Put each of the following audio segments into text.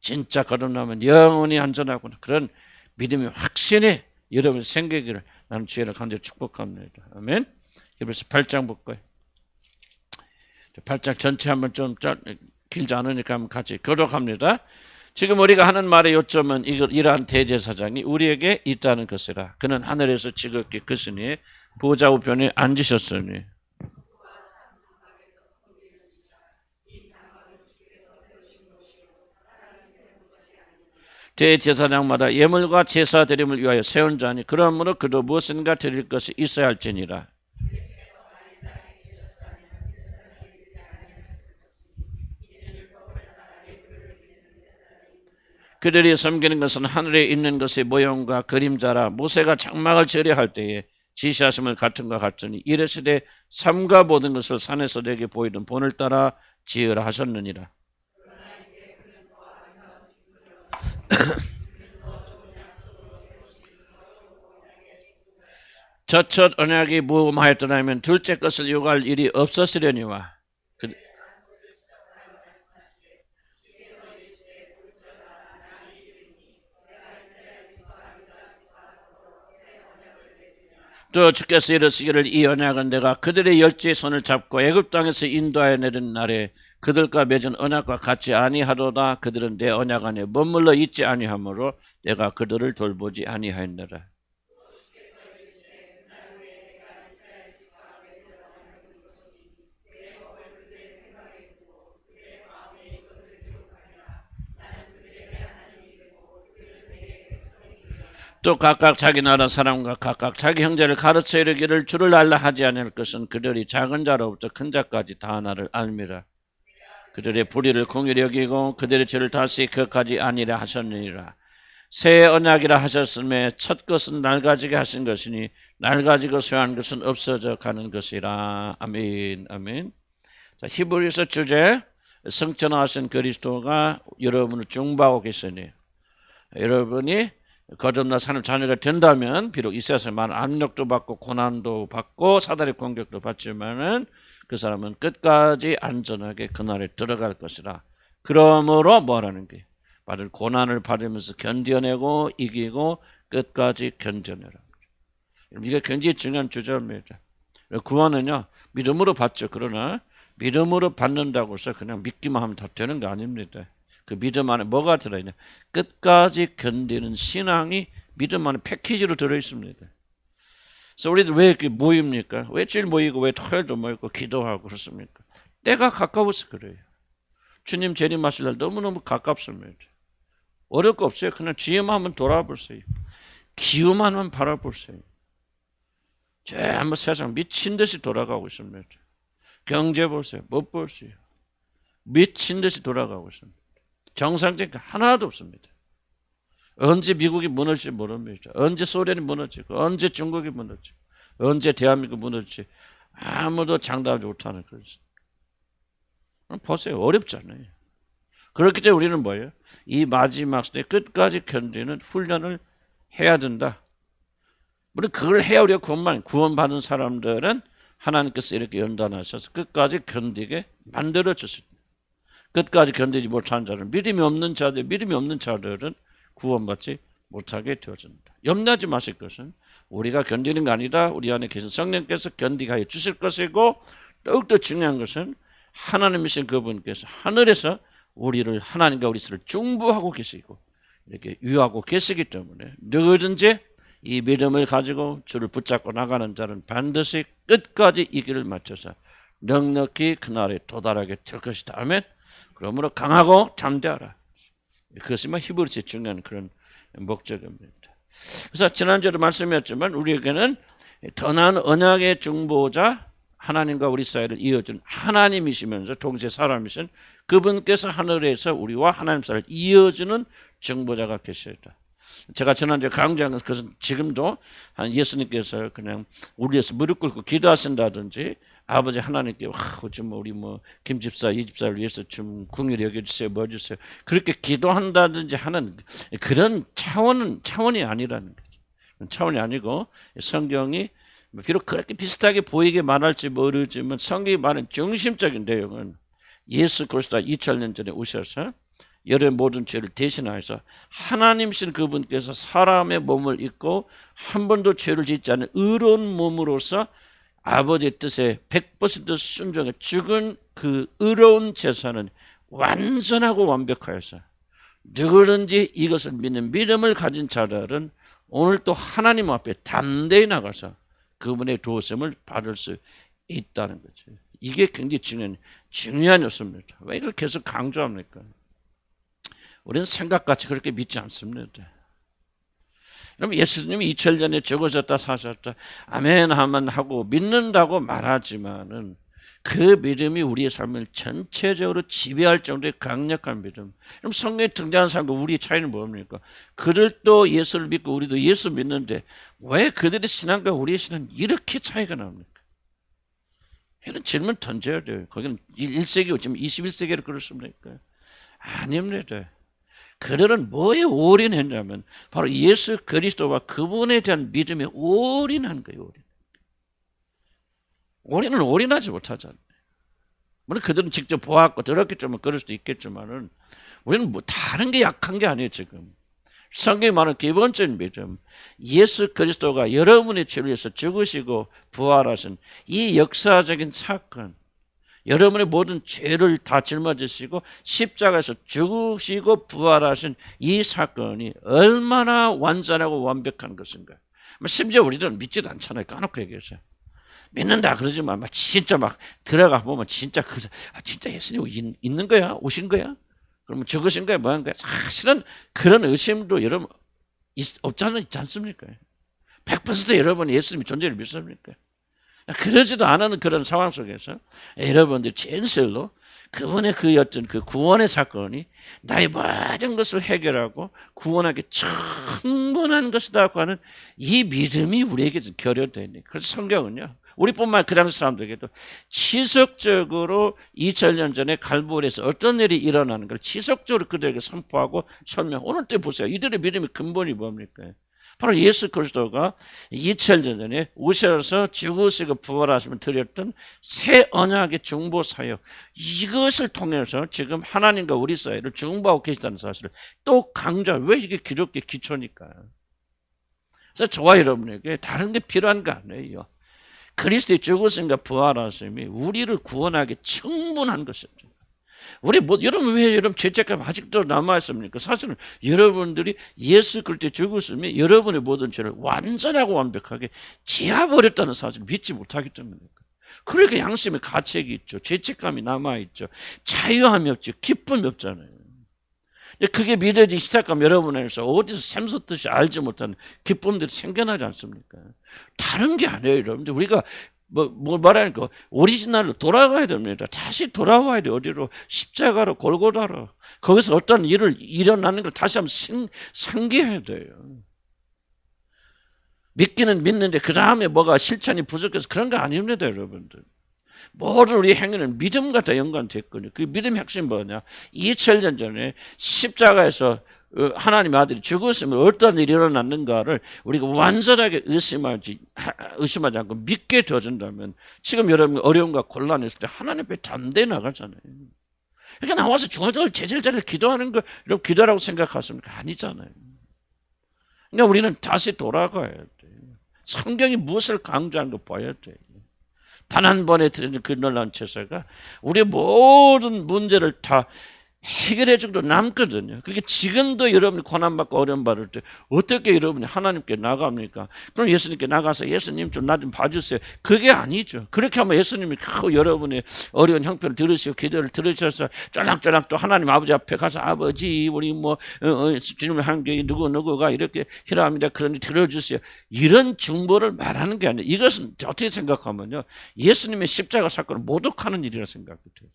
진짜 거듭나면 영원히 안전하구나. 그런 믿음이 확신이 여러분 생기기를 나는 주의를 간절히 축복합니다. 아멘. 히브리서 8장 볼까요? 8장 전체 한번 좀 길지 않으니까 한번 같이 교독합니다. 지금 우리가 하는 말의 요점은 이러한 대제사장이 우리에게 있다는 것이라. 그는 하늘에서 지극히 크시니 보좌 우편에 앉으셨으니 대제사장마다 예물과 제사 드림을 위하여 세운 자니 그러므로 그도 무엇인가 드릴 것이 있어야 할지니라. 그들이 섬기는 것은 하늘에 있는 것의 모형과 그림자라. 모세가 장막을 재려할 때에 지시하심을 같은 것 같으니 이르시되 삼가 모든 것을 산에서 내게 보이던 본을 따라 지으라 하셨느니라. 저 첫 언약이 무음하였더라면 둘째 것을 요구할 일이 없었으려니와. 또 주께서 이르시기를 이 언약은 내가 그들의 열지의 손을 잡고 애굽 땅에서 인도하여 내린 날에 그들과 맺은 언약과 같이 아니하도다. 그들은 내 언약 안에 머물러 있지 아니하므로 내가 그들을 돌보지 아니하였느라. 또 각각 자기 나라 사람과 각각 자기 형제를 가르쳐 이르기를 주를 알라 하지 아니할 것은 그들이 작은 자로부터 큰 자까지 다 나를 알미라. 그들의 불의를 공의히 여기고 그들의 죄를 다시 기억하지 아니라 하셨느니라. 새 언약이라 하셨음에 첫 것은 낡아지게 하신 것이니 낡아지고 쇠한 것은 없어져 가는 것이라. 아멘. 아멘. 자, 히브리서 주제 성천하신 그리스도가 여러분을 중보하고 계시니 여러분이 거듭나 하나님 자녀가 된다면 비록 이 세상에 많은 압력도 받고 고난도 받고 사단의 공격도 받지만은 그 사람은 끝까지 안전하게 그날에 들어갈 것이라. 그러므로 뭐라는 게 받을 고난을 받으면서 견뎌내고 이기고 끝까지 견뎌내라. 이게 굉장히 중요한 주제입니다. 구원은요 믿음으로 받죠. 그러나 믿음으로 받는다고 해서 그냥 믿기만 하면 다 되는 거 아닙니다. 그 믿음 안에 뭐가 들어있냐? 끝까지 견디는 신앙이 믿음 안에 패키지로 들어있습니다. 그래서 우리들 왜 이렇게 모입니까? 왜 주일 모이고 왜 토요일도 모이고 기도하고 그렇습니까? 때가 가까워서 그래요. 주님 재림하실 날 너무너무 가깝습니다. 어려울 거 없어요. 그냥 주님만 한번 돌아보세요. 기후만 한번 바라보세요. 전부 세상 미친 듯이 돌아가고 있습니다. 경제 보세요. 못 보세요. 미친 듯이 돌아가고 있습니다. 정상적인 게 하나도 없습니다. 언제 미국이 무너질지 모릅니다. 언제 소련이 무너지고 언제 중국이 무너지고 언제 대한민국이 무너질지 아무도 장담하지 못하는 거죠. 보세요. 어렵잖아요. 그렇기 때문에 우리는 뭐예요? 이 마지막 시대 끝까지 견디는 훈련을 해야 된다. 물론 그걸 해야 우리가 구원받은 사람들은 하나님께서 이렇게 연단하셔서 끝까지 견디게 만들어 주십니다. 끝까지 견디지 못한 자는 믿음이 없는 자들은 구원받지 못하게 되어진다. 염려하지 마실 것은 우리가 견디는 게 아니다. 우리 안에 계신 성령께서 견디게 하여 주실 것이고 더욱더 중요한 것은 하나님이신 그분께서 하늘에서 우리를 하나님과 우리 스스로를 중보하고 계시고 이렇게 유하고 계시기 때문에 누구든지 이 믿음을 가지고 주를 붙잡고 나가는 자는 반드시 끝까지 이 길을 맞춰서 넉넉히 그날에 도달하게 될 것이다. 아멘. 그러므로 강하고 담대하라. 그것이 히브리서의 중요한 그런 목적입니다. 그래서 지난주에도 말씀했지만 우리에게는 더 나은 언약의 중보자 하나님과 우리 사이를 이어준 하나님이시면서 동시에 사람이신 그분께서 하늘에서 우리와 하나님 사이를 이어주는 중보자가 계시다. 제가 지난주에 강조한 것은 지금도 예수님께서 그냥 우리 위해서 무릎 꿇고 기도하신다든지 아버지 하나님께 좀 우리 김 집사 이 집사를 위해서 좀 긍휼히 여겨주세요 뭐 주세요 그렇게 기도한다든지 하는 그런 차원이 아니라는 거죠. 차원이 아니고 성경이 비록 그렇게 비슷하게 보이게 말할지 모르지만 성경이 말하는 중심적인 내용은 예수 그리스도가 2000년 전에 오셔서 여러의 모든 죄를 대신하여서 하나님이신 그분께서 사람의 몸을 입고 한 번도 죄를 짓지 않은 의로운 몸으로서 아버지의 뜻에 100% 순종해 죽은 그 의로운 제사는 완전하고 완벽하여서 누구든지 이것을 믿는 믿음을 가진 자들은 오늘 또 하나님 앞에 담대히 나가서 그분의 도우심을 받을 수 있다는 거죠. 이게 굉장히 중요한 요소입니다. 왜 이걸 계속 강조합니까? 우리는 생각같이 그렇게 믿지 않습니다. 그럼 예수님이 2000년에 죽으셨다 사셨다 아멘 하면 하고 믿는다고 말하지만은 그 믿음이 우리의 삶을 전체적으로 지배할 정도의 강력한 믿음. 그럼 성경에 등장하는 사람과 우리의 차이는 뭡니까? 그들도 예수를 믿고 우리도 예수 믿는데 왜 그들의 신앙과 우리의 신앙은 이렇게 차이가 납니까? 이런 질문 던져야 돼요. 거기는 1세기고 지금 21세기로 그렇습니까? 아닙니다. 그들은 뭐에 올인했냐면 바로 예수 그리스도와 그분에 대한 믿음에 올인한 거예요. 올인은 올인하지 못하잖아요. 물론 그들은 직접 보았고 들었기 때문에 그럴 수도 있겠지만은 우리는 뭐 다른 게 약한 게 아니에요. 지금 성경에 말하는 기본적인 믿음, 예수 그리스도가 여러분의 죄를 위해서 죽으시고 부활하신 이 역사적인 사건, 여러분의 모든 죄를 다 짊어지시고 십자가에서 죽으시고 부활하신 이 사건이 얼마나 완전하고 완벽한 것인가. 심지어 우리들은 믿지도 않잖아요. 까놓고 얘기해서. 믿는다 그러지만 막 진짜 막 들어가 보면 진짜 진짜 예수님 있는 거야? 오신 거야? 그러면 죽으신 거야? 뭐 한 거야? 사실은 그런 의심도 여러분 있지 않습니까? 100% 여러분이 예수님의 존재를 믿습니까? 그러지도 않은 그런 상황 속에서 여러분들이 진실로 그분의 그 어떤 그 구원의 사건이 나의 모든 것을 해결하고 구원하기 충분한 것이라고 하는 이 믿음이 우리에게 결여되어 있는. 그래서 성경은요. 우리뿐만 그 당시 사람들에게도 지속적으로 2000년 전에 갈보리에서 어떤 일이 일어나는 걸 지속적으로 그들에게 선포하고 설명. 오늘 때 보세요. 이들의 믿음의 근본이 뭡니까? 바로 예수 그리스도가 2000년 전에 오셔서 죽으시고 부활하시면 드렸던 새 언약의 중보 사역, 이것을 통해서 지금 하나님과 우리 사이를 중보하고 계시다는 사실을 또 강조해요. 왜 이게 기독교의 기초니까. 그래서 저와 여러분에게 다른 게 필요한 거 아니에요. 그리스도의 죽으심과 부활하심이 우리를 구원하기 충분한 것입니다. 여러분 왜 여러분 죄책감 아직도 남아있습니까? 사실은 여러분들이 예수 그리스도의 죽으심이 여러분의 모든 죄를 완전하고 완벽하게 지어버렸다는 사실을 믿지 못하기 때문입니다. 그러니까 양심의 가책이 있죠. 죄책감이 남아있죠. 자유함이 없죠. 기쁨이 없잖아요. 그게 믿어지기 시작하면 여러분에서 어디서 샘솟듯이 알지 못하는 기쁨들이 생겨나지 않습니까? 다른 게 아니에요, 여러분들. 우리가 뭐 말하니까 오리지널로 돌아가야 됩니다. 다시 돌아와야 돼요. 어디로? 십자가로, 골고다로. 거기서 어떤 일을 일어나는 걸 다시 한번 상기해야 돼요. 믿기는 믿는데 그 다음에 뭐가 실천이 부족해서 그런 거 아닙니다, 여러분들. 모든 우리 행위는 믿음과 다 연관됐거든요. 그 믿음의 핵심이 뭐냐? 2000년 전에 십자가에서 하나님의 아들이 죽었으면 어떤 일이 일어났는가를 우리가 완전하게 의심하지 않고 믿게 되어준다면 지금 여러분 어려움과 곤란이 있을 때 하나님 앞에 담대히 나가잖아요. 그러니까 나와서 중얼중얼 제절제절 기도하는 거 여러분 기도라고 생각하십니까? 아니잖아요. 그러니까 우리는 다시 돌아가야 돼요. 성경이 무엇을 강조하는 거 봐야 돼요. 단 한 번에 드리는 그 놀라운 제사가 우리의 모든 문제를 다 해결해 주기로 남거든요. 그게 지금도 여러분이 고난받고 어려움 받을 때 어떻게 여러분이 하나님께 나갑니까? 그럼 예수님께 나가서 예수님 좀 나 좀 봐주세요. 그게 아니죠. 그렇게 하면 예수님이 여러분의 어려운 형편을 들으시고 기도를 들으셔서 쫄락쫄락 또 하나님 아버지 앞에 가서 아버지 우리 주님의 한계 누구가 이렇게 필요합니다. 그러니 들어주세요. 이런 중보를 말하는 게 아니에요. 이것은 어떻게 생각하면요. 예수님의 십자가 사건을 모독하는 일이라 생각이 돼요.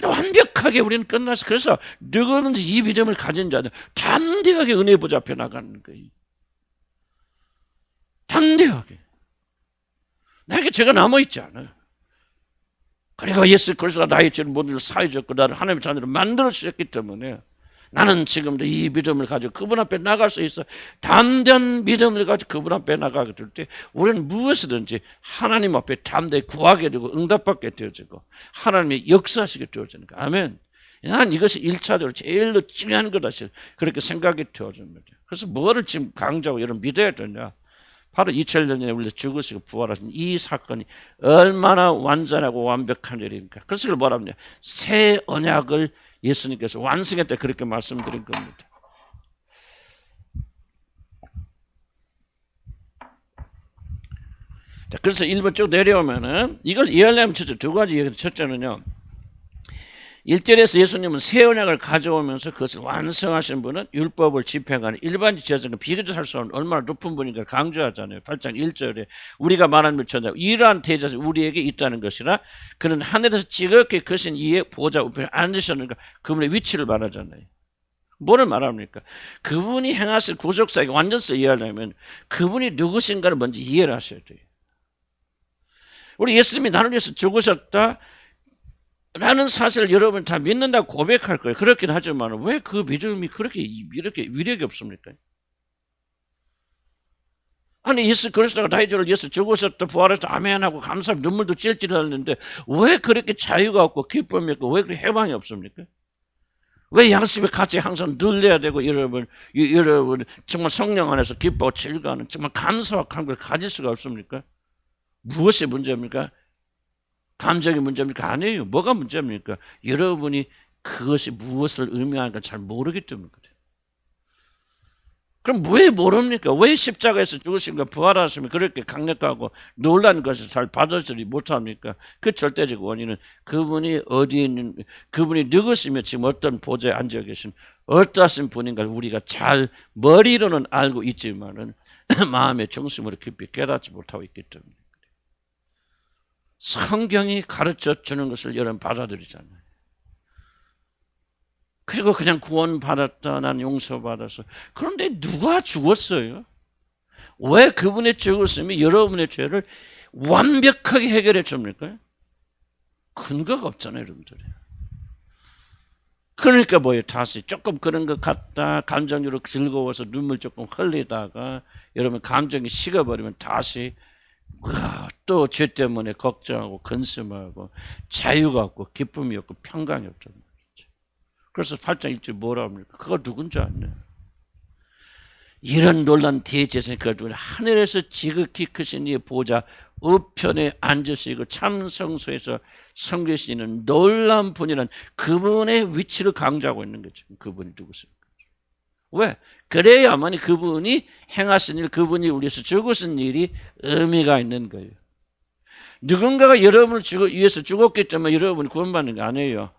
완벽하게 우리는 끝나서 그래서 누구든지 이 믿음을 가진 자들 담대하게 은혜 보좌 앞에 나가는 거예요. 담대하게. 나에게 죄가 남아있지 않아요. 그러니까 예수 그리스도가 나의 죄를 모든 사해졌고 나를 하나님의 자녀로 만들어주셨기 때문에 나는 지금도 이 믿음을 가지고 그분 앞에 나갈 수 있어. 담대한 믿음을 가지고 그분 앞에 나가게 될 때 우리는 무엇이든지 하나님 앞에 담대히 구하게 되고 응답받게 되어지고 하나님이 역사하시게 되어지는 거예요. 아멘. 난 이것이 1차적으로 제일로 중요한 거다. 그렇게 생각이 되어집니다. 그래서 뭐를 지금 강조하고 여러분 믿어야 되냐? 바로 2000년 전에 우리 죽으시고 부활하신 이 사건이 얼마나 완전하고 완벽한 일입니까? 그래서 그걸 뭐라 하냐? 새 언약을 예수님께서 완성했다 그렇게 말씀드린 겁니다. 자, 그래서 1번 쭉 내려오면은 이걸 이해하려면 두 가지 얘기죠. 첫째는요. 1절에서 예수님은 새 언약을 가져오면서 그것을 완성하신 분은 율법을 집행하는 일반 지자체가 비교도 살 수 없는 얼마나 높은 분인가 강조하잖아요. 8장 1절에 우리가 말하는 것처럼 이러한 대자가 우리에게 있다는 것이라 그는 하늘에서 지극히 크신 이의 보좌 우편에 앉으셨는가 그분의 위치를 말하잖아요. 뭐를 말합니까? 그분이 행하실 구속사역의 완전성을 이해하려면 그분이 누구신가를 먼저 이해를 하셔야 돼요. 우리 예수님이 나를 위해서 죽으셨다 라는 사실을 여러분 다 믿는다고 고백할 거예요. 그렇긴 하지만 왜 그 믿음이 그렇게 이렇게 위력이 없습니까? 아니 예수 그리스도가 다이조를 위해서 죽으셨다 부활했다 아멘하고 감사하고 눈물도 찔찔 흘리는데 왜 그렇게 자유가 없고 기쁨이 없고 왜 그렇게 해방이 없습니까? 왜 양심의 가치 항상 늘려야 되고 여러분 정말 성령 안에서 기뻐하고 즐거워하는 정말 감사와 감격을 가질 수가 없습니까? 무엇이 문제입니까? 감정이 문제입니까? 아니에요. 뭐가 문제입니까? 여러분이 그것이 무엇을 의미하는가 잘 모르기 때문에 그래요. 그럼 왜 모릅니까? 왜 십자가에서 죽으신가 부활하시면 그렇게 강력하고 놀란 것을 잘 받아들이지 못합니까? 그 절대적 원인은 그분이 어디에 있는, 그분이 누구시며 지금 어떤 보좌에 앉아 계신 어떠신 분인가를 우리가 잘 머리로는 알고 있지만은 마음의 중심으로 깊이 깨닫지 못하고 있기 때문에. 성경이 가르쳐 주는 것을 여러분 받아들이잖아요. 그리고 그냥 구원받았다, 난 용서받았어. 그런데 누가 죽었어요? 왜 그분의 죽었음이 여러분의 죄를 완벽하게 해결해 줍니까? 근거가 없잖아요, 여러분들이. 그러니까 뭐예요? 다시 조금 그런 것 같다, 감정으로 즐거워서 눈물 조금 흘리다가 여러분 감정이 식어버리면 다시 또 죄 때문에 걱정하고 근심하고 자유가 없고 기쁨이 없고 평강이 없단 말이죠. 그래서 8장 1절 뭐라 합니까? 그거 누군지 아냐? 이런 놀란 대제사장이 그가 하늘에서 지극히 크신 이의 보좌 우편에 앉으시고 참 성소에서 섬기시는 놀란 분이란 그분의 위치를 강조하고 있는 거죠. 그분이 누구십니까? 왜? 그래야만 그분이 행하신 일, 그분이 우리에서 죽으신 일이 의미가 있는 거예요. 누군가가 여러분을 위해서 죽었기 때문에 여러분이 구원받는 거 아니에요.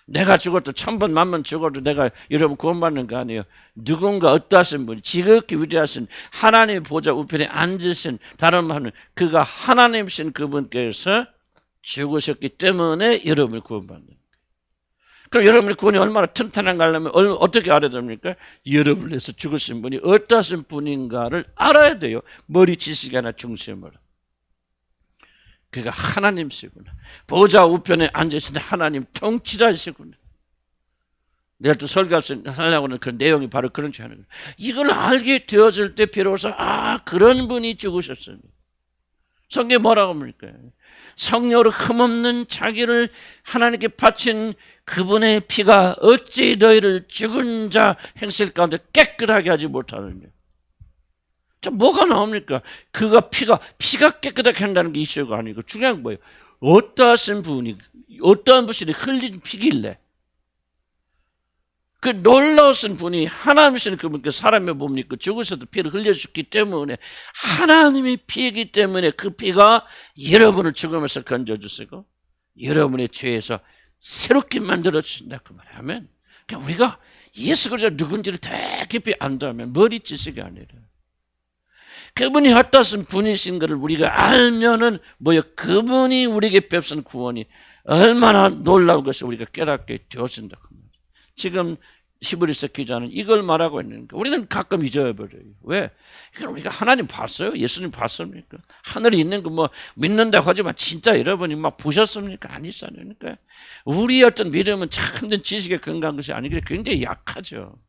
내가 죽어도 1000번, 10,000번 죽어도 내가 여러분 구원받는 거 아니에요. 누군가 어떠하신 분, 지극히 위대하신 하나님의 보좌 우편에 앉으신, 다른 말은 그가 하나님이신 그분께서 죽으셨기 때문에 여러분을 구원받는 거예요. 그럼 여러분의 구원이 얼마나 튼튼한가 하려면 어떻게 알아야 됩니까? 여러분을 위해서 죽으신 분이 어떠하신 분인가를 알아야 돼요. 머리 지식이 아니라 중심으로. 그가 하나님이시구나. 보좌 우편에 앉으신 하나님 통치자시구나. 내가 또 설교하려고 하는 그 내용이 바로 그런 줄 아는 거예요. 이걸 알게 되어질 때 비로소 그런 분이 죽으셨습니다. 성경에 뭐라고 합니까? 성령으로 흠없는 자기를 하나님께 바친 그분의 피가 어찌 너희를 죽은 자 행실 가운데 깨끗하게 하지 못하느냐. 자, 뭐가 나옵니까? 그가 피가 깨끗하게 한다는 게 이슈가 아니고 중요한 건 뭐예요? 어떠하신 분이, 어떠한 분이 흘린 피길래 그 놀라우신 분이 하나님이신 그분께 사람의 몸을 입고 죽으셔도 피를 흘려주셨기 때문에 하나님의 피이기 때문에 그 피가 여러분을 죽음에서 건져주시고 여러분의 죄에서 새롭게 만들어주신다 그 말이에요. 아멘. 그러니까 우리가 예수 그리스도가 누군지를 더 깊이 안다면 머리 지식이 아니라 그분이 어떠신 분이신 것을 우리가 알면은 뭐요? 그분이 우리에게 베푼 구원이 얼마나 놀라운 것을 우리가 깨닫게 되어진다 그 말이에요. 지금 히브리서 기자는 이걸 말하고 있는 거예요. 우리는 가끔 잊어버려요. 왜? 이건 우리가 하나님 봤어요? 예수님 봤습니까? 하늘에 있는 거 뭐 믿는다고 하지만 진짜 여러분이 막 보셨습니까? 아니잖아요. 그러니까 우리 어떤 믿음은 참 힘든 지식에 근거한 것이 아니고 굉장히 약하죠.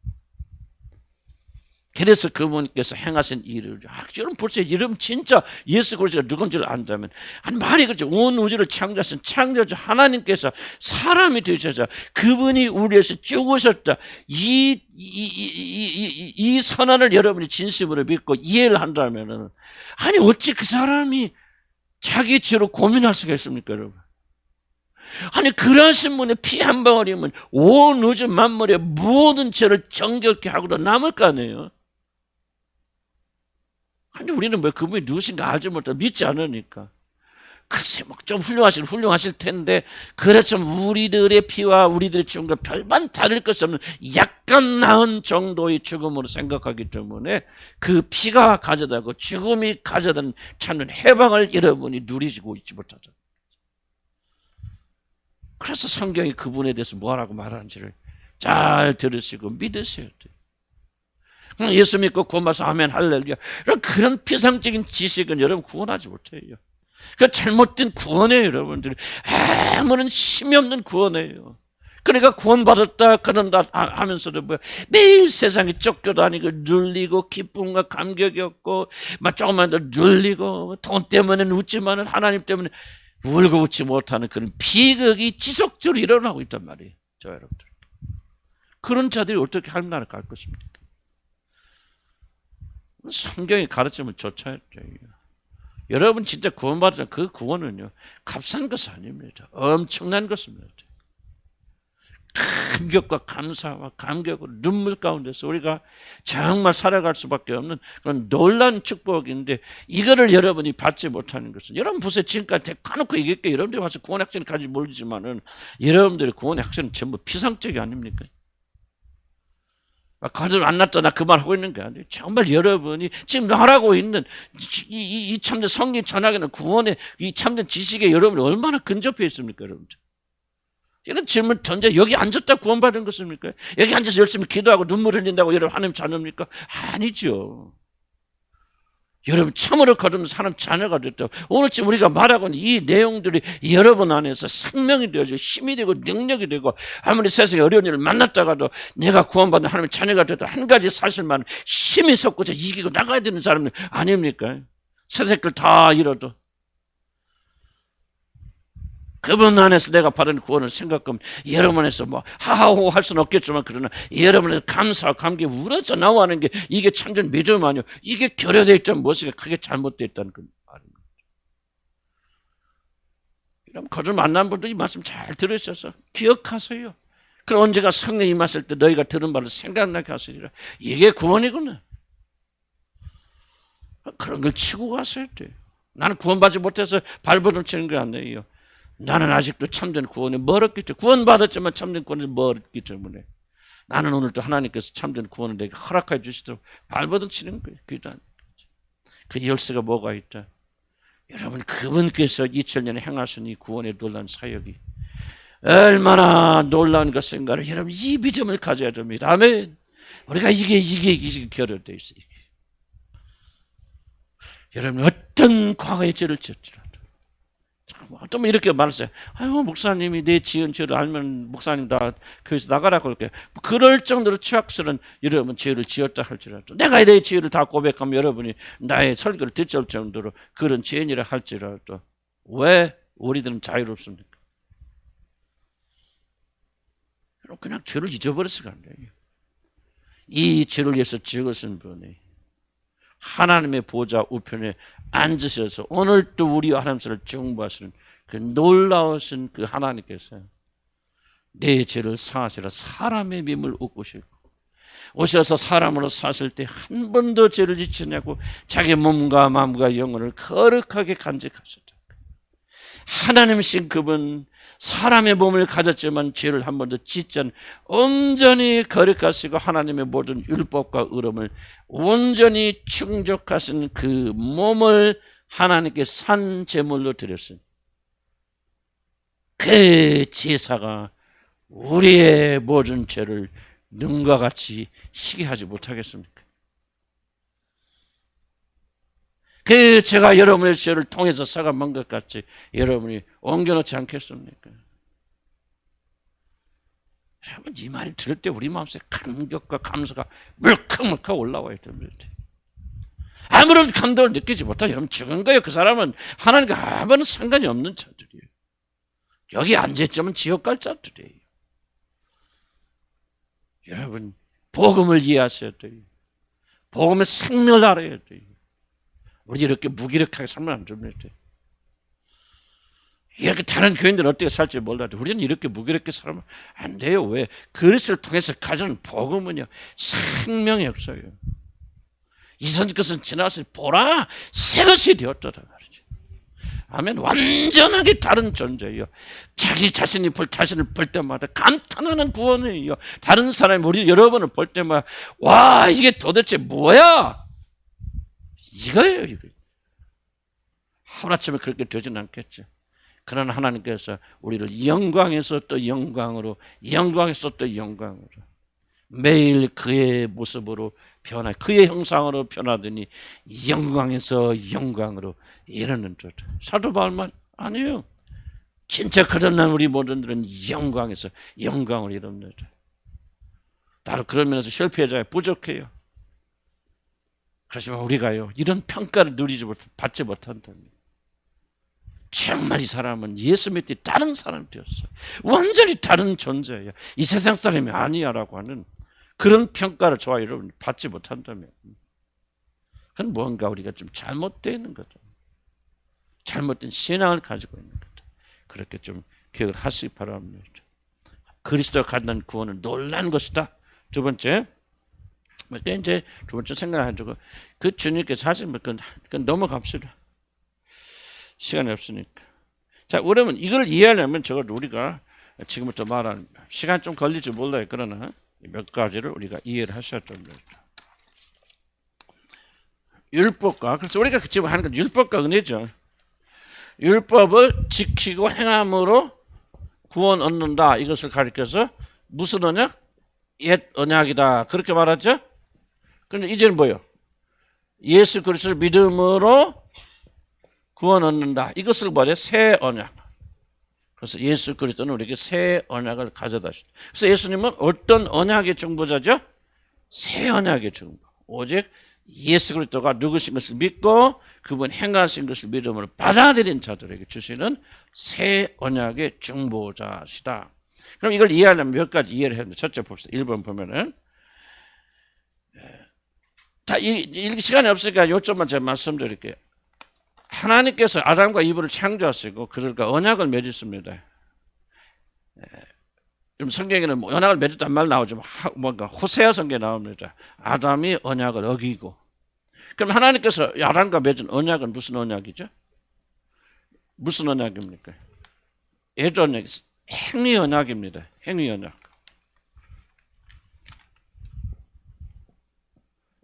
그래서 그분께서 행하신 일을 여러분 보세요. 여러분 진짜 예수 그리스도가 누군지를 안다면 한 말이 그렇죠. 온 우주를 창조하신 창조주 하나님께서 사람이 되셔서 그분이 우리에서 죽으셨다. 이 선언을 여러분이 진심으로 믿고 이해를 한다면은 아니 어찌 그 사람이 자기 죄로 고민할 수가 있습니까, 여러분? 아니 그러신 분의 피 한 방울이면 온 우주 만물의 모든 죄를 정결케 하고도 남을 거 아니에요. 아니 우리는 왜 그분이 누구신가 알지 못하고 믿지 않으니까. 글쎄 뭐 좀 훌륭하실 텐데 그렇지만 우리들의 피와 우리들의 죽음과 별반 다를 것이 없는 약간 나은 정도의 죽음으로 생각하기 때문에 그 피가 가져다고 죽음이 가져다는 찾는 해방을 여러분이 누리고 있지 못하죠. 그래서 성경이 그분에 대해서 뭐라고 말하는지를 잘 들으시고 믿으셔야 돼요. 예수 믿고 구원받아서 아멘 할렐루야 그런 피상적인 지식은 여러분 구원하지 못해요. 그 잘못된 구원이에요. 여러분들이 아무런 힘이 없는 구원이에요. 그러니까 구원받았다 그런다 하면서도 뭐 매일 세상에 쫓겨다니고 눌리고 기쁨과 감격이 없고 막 조금만 더 눌리고 돈 때문에 웃지만은 하나님 때문에 울고 웃지 못하는 그런 비극이 지속적으로 일어나고 있단 말이에요. 저 여러분들 그런 자들이 어떻게 하나님 나라 갈 것입니까? 성경이 가르침을 쫓아야 돼요. 여러분 진짜 구원받은 그 구원은요 값싼 것이 아닙니다. 엄청난 것입니다. 감격과 감사와 감격으로 눈물 가운데서 우리가 정말 살아갈 수밖에 없는 그런 놀라운 축복인데 이거를 여러분이 받지 못하는 것은 여러분 보세요. 지금까지 대놓고 얘기할게요. 여러분들이 와서 구원의 학생이 가지 모르지만은 여러분들의 구원의 학생은 전부 피상적이 아닙니까? 가정 안 났다 나 그 말 하고 있는 게 아니에요. 정말 여러분이 지금 하라고 있는 이 참된 성경 전하기는 구원의 이 참된 지식에 여러분이 얼마나 근접해 있습니까, 여러분들? 이런 질문 던져 여기 앉았다 구원받은 것입니까? 여기 앉아서 열심히 기도하고 눈물 흘린다고 여러분 하나님 자녀입니까? 아니죠. 여러분 참으로 거듭난 사람 자녀가 됐다. 오늘쯤 우리가 말하고 있는 이 내용들이 여러분 안에서 생명이 되어지고 힘이 되고 능력이 되고 아무리 세상에 어려운 일을 만났다가도 내가 구원받는 하나님의 자녀가 됐다. 한 가지 사실만 힘이 솟고서 이기고 나가야 되는 사람은 아닙니까? 세상을 다 잃어도 그분 안에서 내가 받은 구원을 생각하면 여러분 안에서 뭐 하하호 할 수는 없겠지만 그러나 여러분의 감사와 감격이 우러져 나오는 게 이게 참된 믿음 아니요. 이게 결여되어 있다면 무엇이 크게 잘못되어 있다는 그 말입니다. 여러분 거듭 만난 분들 이 말씀 잘 들으셔서 기억하세요. 그럼 언제가 성령 임하실 때 너희가 들은 말을 생각나게 하시리라. 이게 구원이구나. 그런 걸 치고 가셔야 돼요. 나는 구원받지 못해서 발버둥 치는 거 아니에요. 나는 아직도 참된 구원에 멀었기 때문에 구원받았지만 참된 구원에 멀었기 때문에 나는 오늘도 하나님께서 참된 구원을 내게 허락해 주시도록 발버둥 치는 거예요. 그 열쇠가 뭐가 있다? 여러분 그분께서 2000년에 행하신 이 구원의 놀라운 사역이 얼마나 놀라운 것인가를 여러분 이 믿음을 가져야 됩니다. 아멘. 우리가 이게 결여되어 있어요. 여러분 어떤 과거의 죄를 지었지라 어쩌면 이렇게 말했어요. 아유 목사님이 내 지은 죄를 알면 목사님 다 교회에서 나가라고 그럴게. 그럴 정도로 추악스러운 여러분 죄를 지었다 할지라도 내가 내 죄를 다 고백하면 여러분이 나의 설교를 듣지 않을 정도로 그런 죄인이라 할지라도 왜 우리들은 자유롭습니까? 그냥 죄를 잊어버려서가 안 돼요. 이 죄를 위해서 죽으신 분이 하나님의 보좌 우편에 앉으셔서 오늘도 우리와 하나님을 중보하시는 그 놀라우신 그 하나님께서 내 죄를 사하시라 사람의 밈을 웃으시고 오셔서 사람으로 사실 때 한 번도 죄를 짓지 않고 자기 몸과 마음과 영혼을 거룩하게 간직하셨다. 하나님이신 그분 사람의 몸을 가졌지만 죄를 한 번도 짓지 않은 온전히 거룩하시고 하나님의 모든 율법과 의름을 온전히 충족하신 그 몸을 하나님께 산 제물로 드렸으니 그 제사가 우리의 모든 죄를 능과 같이 희게 하지 못하겠습니까? 그 제가 여러분의 죄를 통해서 사감한 것 같이 여러분이 옮겨놓지 않겠습니까? 여러분 이 말을 들을 때 우리 마음속에 감격과 감사가 물컥물컥 올라와야 됩니다. 아무런 감동을 느끼지 못하고 여러분 죽은 거예요. 그 사람은 하나님과 아무런 상관이 없는 자들이에요. 여기 앉아있자면 지옥 갈 자들이에요. 여러분 복음을 이해하셔야 돼요. 복음의 생명을 알아야 돼요. 우리 이렇게 무기력하게 살면 안 됩니다. 이렇게 다른 교인들은 어떻게 살지 몰라도 우리는 이렇게 무기력하게 살면 안 돼요. 왜? 그리스도를 통해서 가져온 복음은요 생명의 역사예요. 이전 것은 지나서 보라 새 것이 되었더라 말이죠. 아멘. 완전하게 다른 존재예요. 자기 자신이 자신을 볼 때마다 감탄하는 구원이에요. 다른 사람이 우리 여러분을 볼 때마다 와 이게 도대체 뭐야? 이거예요. 이거. 하루아침에 그렇게 되지는 않겠죠. 그러나 하나님께서 우리를 영광에서 또 영광으로 영광에서 또 영광으로 매일 그의 모습으로 변화 그의 형상으로 변하더니 영광에서 영광으로 이르는 것. 사도 바울만 아니에요. 진짜 그런 날 우리 모든들은 영광에서 영광을 이룹니다. 나도 그런 면에서 실패자에 부족해요. 그렇지만 우리가요 이런 평가를 받지 못한답니다. 정말 이 사람은 예수 믿기 다른 사람이 되었어요. 완전히 다른 존재예요. 이 세상 사람이 아니야 라고 하는 그런 평가를 저와 여러분이 받지 못한다면 그건 뭔가 우리가 좀 잘못되어 있는 거죠. 잘못된 신앙을 가지고 있는 거죠. 그렇게 좀 기억을 하시기 바랍니다. 그리스도가 갖는 구원은 놀라운 것이다. 두 번째 이제 두 번째 생각하시고 그 주님께서 하신 그건 넘어갑시다. 시간이 없으니까. 자, 그러면 이걸 이해하려면 저걸 우리가 지금부터 말하는 시간 좀 걸릴지 몰라요. 그러나 몇 가지를 우리가 이해를 하셔야 됩니다. 율법과 그래서 우리가 지금 하는 건 율법과 은혜죠. 율법을 지키고 행함으로 구원 얻는다. 이것을 가리켜서 무슨 언약? 옛 언약이다. 그렇게 말하죠. 그런데 이제는 뭐예요? 예수 그리스도를 믿음으로 구원 얻는다. 이것을 말해 새 언약. 그래서 예수 그리스도는 우리에게 새 언약을 가져다 주셨다. 그래서 예수님은 어떤 언약의 중보자죠? 새 언약의 중보. 오직 예수 그리스도가 누구신 것을 믿고 그분 행하신 것을 믿음으로 받아들인 자들에게 주시는 새 언약의 중보자시다. 그럼 이걸 이해하려면 몇 가지 이해를 해야 됩니다. 첫째 봅시다. 1번 보면은 다 이 시간이 없으니까 요점만 제가 말씀드릴게요. 하나님께서 아담과 이브를 창조하시고 그들과 언약을 맺었습니다. 성경에는 언약을 맺었단 말 나오지만 뭔가 호세아 성경에 나옵니다. 아담이 언약을 어기고. 그럼 하나님께서 아담과 맺은 언약은 무슨 언약이죠? 무슨 언약입니까? 옛 언약, 행위 언약입니다. 행위 언약.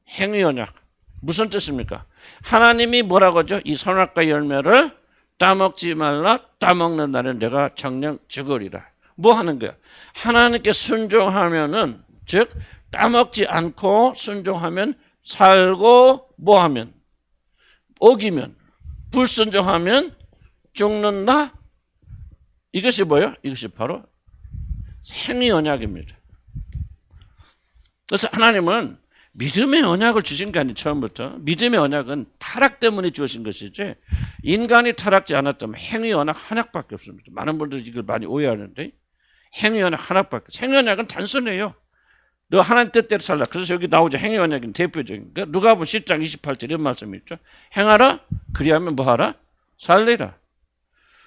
행위 언약. 무슨 뜻입니까? 하나님이 뭐라고 하죠? 이 선악과 열매를 따먹지 말라. 따먹는 날에 내가 정령 죽으리라. 뭐 하는 거야? 하나님께 순종하면은 즉 따먹지 않고 순종하면 살고 뭐 하면 어기면 불순종하면 죽는다. 이것이 뭐예요? 이것이 바로 행위 언약입니다. 그래서 하나님은 믿음의 언약을 주신 게 아니에요. 처음부터. 믿음의 언약은 타락 때문에 주신 것이지 인간이 타락지 않았다면 행위 언약 하나밖에 없습니다. 많은 분들이 이걸 많이 오해하는데 행위 언약 하나밖에. 행위 언약은 단순해요. 너 하나님 뜻대로 살라. 그래서 여기 나오죠. 행위 언약은 대표적인 거. 누가복음 10장 28절 이런 말씀이 있죠. 행하라. 그리하면 뭐하라? 살리라.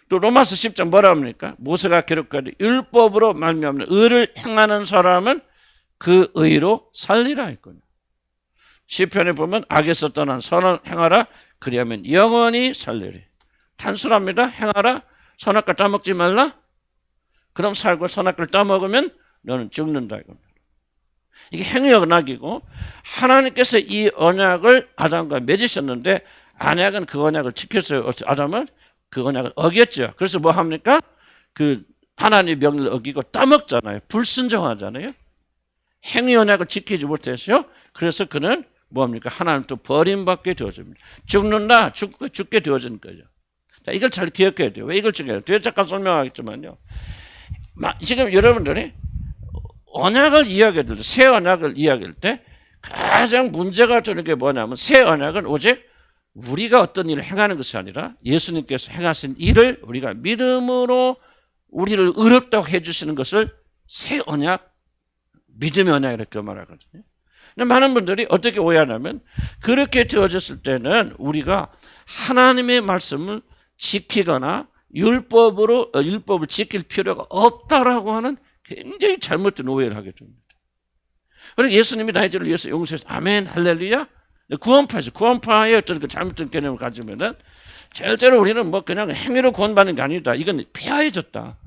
또 로마서 10장 뭐라 합니까? 모세가 기록하되 율법으로 말미암는 의를 행하는 사람은 그 의로 살리라 했거든요. 시편에 보면 악에서 떠난 선을 행하라. 그리하면 영원히 살리리. 단순합니다. 행하라. 선악과 따먹지 말라. 그럼 살고 선악과를 따먹으면 너는 죽는다 이겁니다. 이게 행위 언약이고 하나님께서 이 언약을 아담과 맺으셨는데 언약은 그 언약을 지켰어요. 아담은 그 언약을 어겼죠. 그래서 뭐 합니까? 그 하나님의 명령을 어기고 따먹잖아요. 불순종하잖아요. 행위 언약을 지키지 못했어요. 그래서 그는 뭐합니까? 하나님 또 버림받게 되어집니다. 죽는다, 죽게 되어진 거죠. 자, 이걸 잘 기억해야 돼요. 왜 이걸 지켜야 돼요? 뒤에 잠깐 설명하겠지만요. 지금 여러분들이 언약을 이야기할 때, 새 언약을 이야기할 때 가장 문제가 되는 게 뭐냐면 새 언약은 오직 우리가 어떤 일을 행하는 것이 아니라 예수님께서 행하신 일을 우리가 믿음으로 우리를 의롭다고 해주시는 것을 새 언약, 믿음의 언약 이렇게 말하거든요. 근데 많은 분들이 어떻게 오해하냐면 그렇게 되어졌을 때는 우리가 하나님의 말씀을 지키거나 율법을 지킬 필요가 없다라고 하는 굉장히 잘못된 오해를 하게 됩니다. 그래서 예수님이 나의 죄를 위해서 용서해서 아멘 할렐루야 구원파의 어떤 그 잘못된 개념을 가지면은 절대로 우리는 뭐 그냥 행위로 구원받는 게 아니다. 이건 폐하해졌다.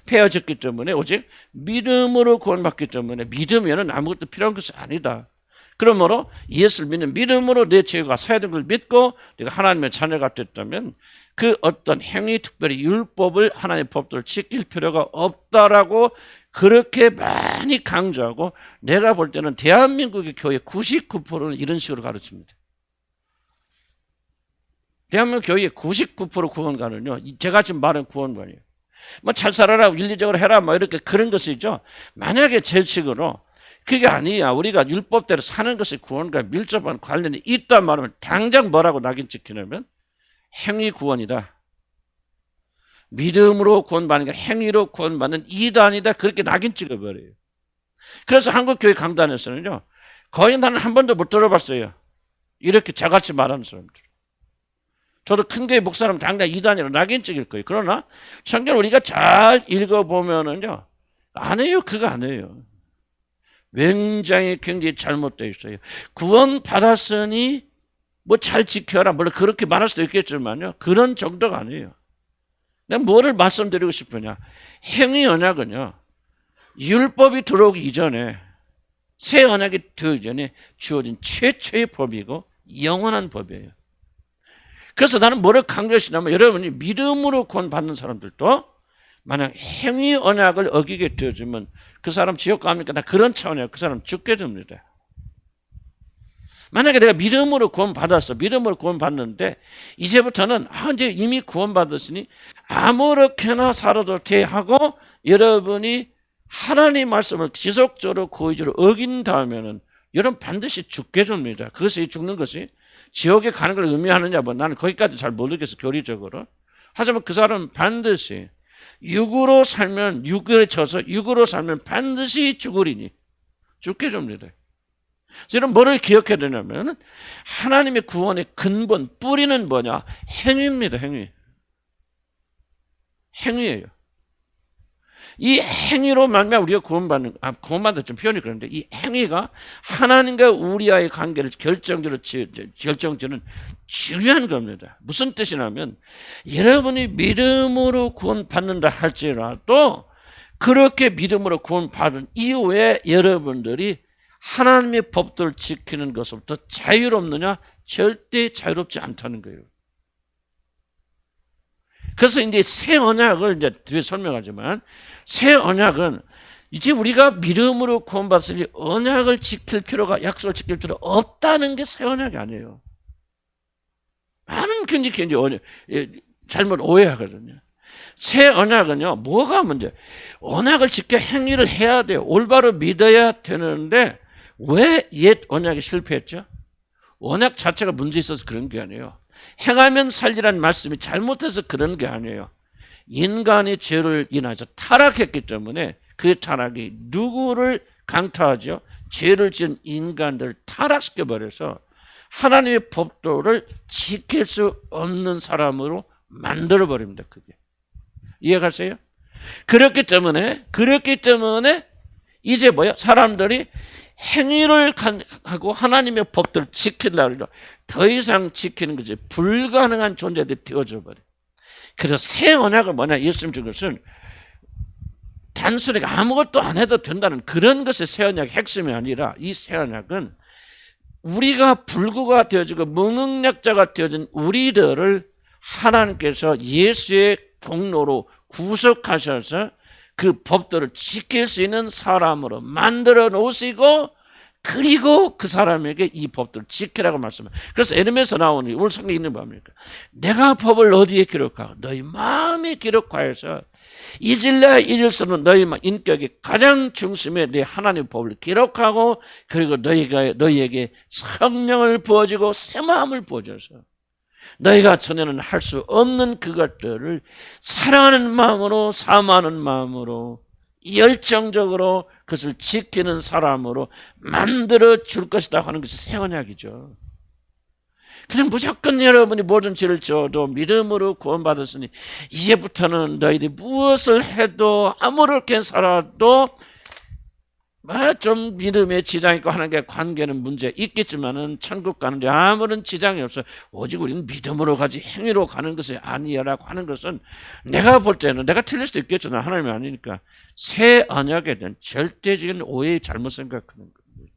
폐하졌기 때문에 오직 믿음으로 구원받기 때문에 믿으면은 아무것도 필요한 것이 아니다. 그러므로 예수를 믿는 믿음으로 내 죄가 사해진 걸 믿고 내가 하나님의 자녀가 됐다면 그 어떤 행위, 특별히 율법을 하나님의 법도를 지킬 필요가 없다라고 그렇게 많이 강조하고 내가 볼 때는 대한민국의 교회 99%는 이런 식으로 가르칩니다. 대한민국 교회의 99% 구원관은요, 제가 지금 말한 구원관이에요. 뭐 잘 살아라, 윤리적으로 해라, 뭐 이렇게 그런 것이죠. 만약에 제 식으로 그게 아니야. 우리가 율법대로 사는 것이 구원과 밀접한 관련이 있단 말하면 당장 뭐라고 낙인 찍히냐면 행위 구원이다. 믿음으로 구원받는 게 행위로 구원받는 이단이다. 그렇게 낙인 찍어버려요. 그래서 한국교회 강단에서는요. 거의 나는 한 번도 못 들어봤어요. 이렇게 저같이 말하는 사람들. 저도 큰 교회 목사라면 당장 이단이라고 낙인 찍을 거예요. 그러나 성경 우리가 잘 읽어보면은요. 안 해요. 그거 안 해요. 굉장히 잘못되어 있어요. 구원 받았으니 뭐 잘 지켜라. 물론 그렇게 말할 수도 있겠지만요. 그런 정도가 아니에요. 내가 뭐를 말씀드리고 싶으냐. 행위 언약은요. 율법이 들어오기 이전에 새 언약이 들어오기 전에 주어진 최초의 법이고 영원한 법이에요. 그래서 나는 뭐를 강조하시냐면 여러분이 믿음으로 구원 받는 사람들도 만약 행위 언약을 어기게 되어지면 그 사람 지옥 갑니까? 나 그런 차원이에요. 그 사람 죽게 됩니다. 만약에 내가 믿음으로 구원받았어. 믿음으로 구원받는데 이제부터는 이제 이미 구원받았으니 아무렇게나 살아도 돼 하고 여러분이 하나님 말씀을 지속적으로 고의적으로 어긴다면은 여러분 반드시 죽게 됩니다. 그것이 죽는 것이 지옥에 가는 걸 의미하느냐 뭐 나는 거기까지 잘 모르겠어 교리적으로. 하지만 그 사람은 반드시 육으로 살면 육에 져서 육으로 살면 반드시 죽으리니 죽게 됩니다. 여러분 뭐를 기억해야 되냐면 하나님의 구원의 근본 뿌리는 뭐냐? 행위입니다. 행위예요. 이 행위로 말미암아 우리가 구원받는 좀 표현이 그런데 이 행위가 하나님과 우리와의 관계를 결정지는 중요한 겁니다. 무슨 뜻이냐면 여러분이 믿음으로 구원받는다 할지라도 그렇게 믿음으로 구원받은 이후에 여러분들이 하나님의 법도를 지키는 것부터 자유롭느냐? 절대 자유롭지 않다는 거예요. 그래서 이제 새 언약을 이제 뒤에 설명하지만 새 언약은 이제 우리가 믿음으로 구원받았으니 언약을 지킬 필요가 약속을 지킬 필요 없다는 게 새 언약이 아니에요. 많은 굉장히 잘못 오해하거든요. 새 언약은요. 뭐가 문제? 언약을 지켜 행위를 해야 돼요. 올바로 믿어야 되는데 왜 옛 언약이 실패했죠? 언약 자체가 문제 있어서 그런 게 아니에요. 행하면 살리라는 말씀이 잘못해서 그런 게 아니에요. 인간이 죄를 인하여 타락했기 때문에 그 타락이 누구를 강타하죠? 죄를 지은 인간들을 타락시켜버려서 하나님의 법도를 지킬 수 없는 사람으로 만들어버립니다. 그게. 이해가세요? 그렇기 때문에 이제 뭐야? 사람들이 행위를 하고 하나님의 법도를 지키려고 더 이상 지키는 것이 불가능한 존재들이 되어져 버려요. 그래서 새 언약은 뭐냐? 예수님 준 것은 단순히 아무것도 안 해도 된다는 그런 것이 새 언약의 핵심이 아니라 이 새 언약은 우리가 불구가 되어지고 무능력자가 되어진 우리들을 하나님께서 예수의 공로로 구속하셔서 그 법도를 지킬 수 있는 사람으로 만들어 놓으시고 그리고 그 사람에게 이 법들을 지키라고 말씀합니다. 그래서 에르메서 나오는 오늘 성경에 있는 법입니까? 내가 법을 어디에 기록하고 너희 마음에 기록하여서 잊을래 잊을 수 없는 너희 인격의 가장 중심에 내 하나님의 법을 기록하고 그리고 너희에게 성령을 부어주고 새 마음을 부어줘서 너희가 전에는 할 수 없는 그것들을 사랑하는 마음으로 사모하는 마음으로 열정적으로 그것을 지키는 사람으로 만들어 줄 것이다 하는 것이 새 언약이죠. 그냥 무조건 여러분이 모든 죄를 져도 믿음으로 구원받았으니 이제부터는 너희들이 무엇을 해도 아무렇게 살아도 좀 믿음에 지장이 있고 하는 게 관계는 문제 있겠지만은 천국 가는데 아무런 지장이 없어. 오직 우리는 믿음으로 가지 행위로 가는 것이 아니야라고 하는 것은 내가 볼 때는 내가 틀릴 수도 있겠죠. 난 하나님이 아니니까 새 언약에 대한 절대적인 오해의 잘못 생각하는 겁니다.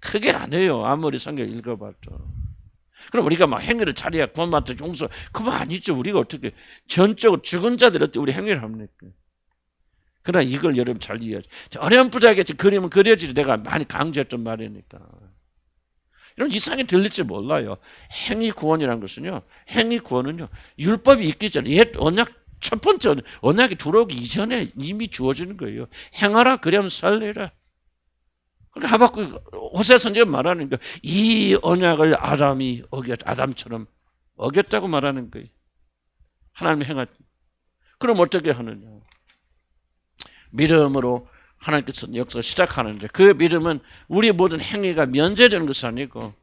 크게 안 해요. 아무리 성경 읽어봐도. 그럼 우리가 막 행위를 잘해야 구원받는 용서 그거 아니죠. 우리가 어떻게 전적으로 죽은 자들 어떻게 우리 행위를 합니까? 그러나 이걸 여러분 잘 이해하죠. 어렴풋하게 그림은 그려지지 내가 많이 강조했던 말이니까. 이런 이상하게 들릴지 몰라요. 행위 구원이라는 것은요. 행위 구원은요. 율법이 있기 전에 옛 언약 첫 번째 언약이 들어오기 이전에 이미 주어지는 거예요. 행하라 그러면 살리라. 그러니까 하박국 호세 선지가 말하는 거 이 언약을 아담처럼 어겼다고 말하는 거예요. 하나님이 행하지. 그럼 어떻게 하느냐? 믿음으로 하나님께서 역사를 시작하는데 그 믿음은 우리 모든 행위가 면제되는 것이 아니고